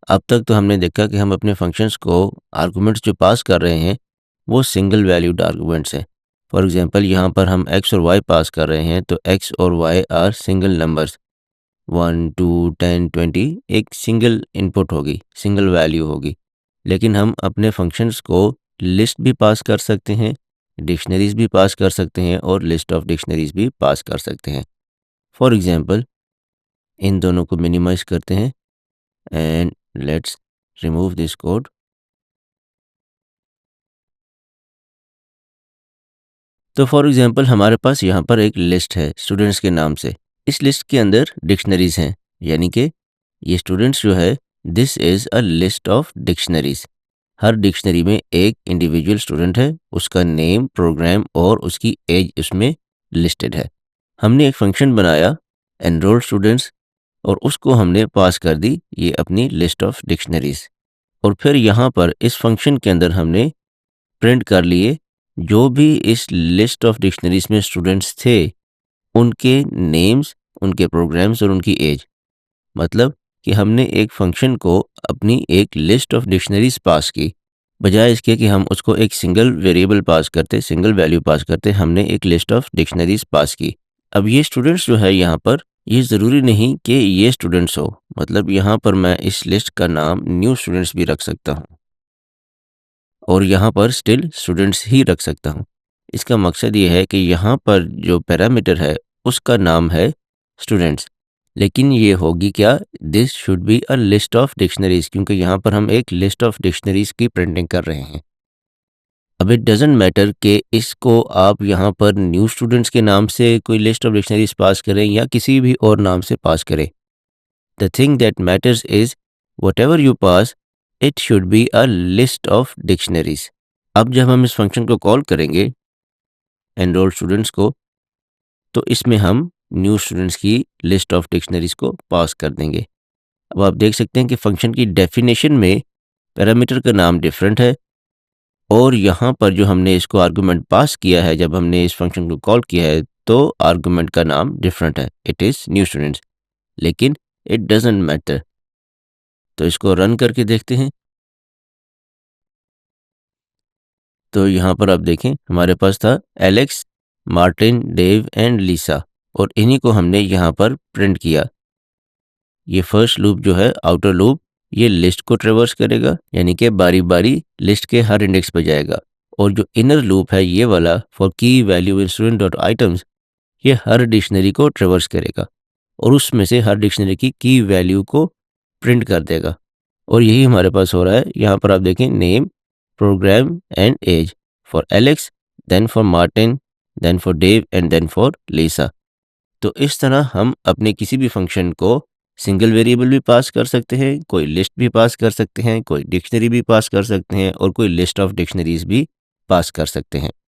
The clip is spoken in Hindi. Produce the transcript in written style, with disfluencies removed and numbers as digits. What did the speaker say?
अब तक तो हमने देखा कि हम अपने फंक्शंस को आर्गुमेंट्स जो पास कर रहे हैं वो सिंगल वैल्यूड आर्गुमेंट्स हैं। फॉर एग्जांपल यहाँ पर हम x और y पास कर रहे हैं तो x और y आर सिंगल नंबर्स। 1 2 10 20 एक सिंगल इनपुट होगी, सिंगल वैल्यू होगी। लेकिन हम अपने फंक्शंस को लिस्ट भी पास कर सकते हैं, डिक्शनरीज भी पास कर सकते हैं और लिस्ट ऑफ डिक्शनरीज भी पास कर सकते हैं। फॉर एग्जांपल इन दोनों को मिनिमाइज करते हैं and let's remove this code. तो फॉर एग्जांपल हमारे पास यहाँ पर एक लिस्ट है स्टूडेंट्स के नाम से। इस लिस्ट के अंदर डिक्शनरीज हैं, यानी कि ये स्टूडेंट्स जो है this is a list of dictionaries. Her dictionary में एक इंडिविजुअल स्टूडेंट है, उसका नेम, प्रोग्राम और उसकी एज उसमें लिस्टेड है। हमने एक फंक्शन बनाया एनरोल स्टूडेंट्स और उसको हमने पास कर दी ये अपनी लिस्ट ऑफ डिक्शनरीज। और फिर यहाँ पर इस फंक्शन के अंदर हमने प्रिंट कर लिए जो भी इस लिस्ट ऑफ डिक्शनरीज में स्टूडेंट्स थे उनके नेम्स, उनके प्रोग्राम्स और उनकी एज। मतलब कि हमने एक फंक्शन को अपनी एक लिस्ट ऑफ डिक्शनरीज पास की, बजाय इसके कि हम उसको एक सिंगल वेरिएबल पास करते, सिंगल वैल्यू पास करते, हमने एक लिस्ट ऑफ डिक्शनरीज पास की। अब ये स्टूडेंट्स जो है यहाँ पर ये ज़रूरी नहीं कि ये स्टूडेंट्स हो, मतलब यहाँ पर मैं इस लिस्ट का नाम न्यू स्टूडेंट्स भी रख सकता हूँ और यहाँ पर स्टिल स्टूडेंट्स ही रख सकता हूँ। इसका मकसद ये है कि यहाँ पर जो पैरामीटर है उसका नाम है स्टूडेंट्स, लेकिन ये होगी क्या, this should be a list of dictionaries, क्योंकि यहाँ पर हम एक लिस्ट ऑफ डिक्शनरीज की प्रिंटिंग कर रहे हैं। अब इट डजेंट मैटर कि इसको आप यहाँ पर न्यू स्टूडेंट्स के नाम से कोई लिस्ट ऑफ डिक्शनरीज पास करें या किसी भी और नाम से पास करें। The thing that matters is what ever you pass it should be a list of dictionaries. अब जब हम इस फंक्शन को कॉल करेंगे एनरोल स्टूडेंट्स को, तो इसमें हम न्यू स्टूडेंट्स की लिस्ट ऑफ डिक्शनरीज को पास कर देंगे। अब आप देख सकते हैं कि फंक्शन की डेफिनेशन में पैरामीटर का नाम डिफरेंट है और यहाँ पर जो हमने इसको आर्गुमेंट पास किया है, जब हमने इस फंक्शन को कॉल किया है तो आर्गुमेंट का नाम डिफरेंट है, इट इज़ न्यू स्टूडेंट्स। लेकिन इट डजेंट मैटर। तो इसको रन करके देखते हैं। तो यहाँ पर आप देखें हमारे पास था एलेक्स, मार्टिन, डेव एंड लीसा और इन्हीं को हमने यहाँ पर प्रिंट किया। ये फर्स्ट लूप जो है आउटर लूप ये लिस्ट को ट्रेवर्स करेगा, यानी कि बारी बारी लिस्ट के हर इंडेक्स पर जाएगा। और जो इनर लूप है ये वाला फॉर की value in student dot items, ये हर डिक्शनरी को ट्रेवर्स करेगा और उसमें से हर डिक्शनरी की वैल्यू को प्रिंट कर देगा। और यही हमारे पास हो रहा है। यहाँ पर आप देखें name, program and age for Alex, then for Martin, then for Dave and then for Lisa. तो इस तरह हम अपने किसी भी फंक्शन को सिंगल वेरिएबल भी पास कर सकते हैं, कोई लिस्ट भी पास कर सकते हैं, कोई डिक्शनरी भी पास कर सकते हैं और कोई लिस्ट ऑफ डिक्शनरीज भी पास कर सकते हैं।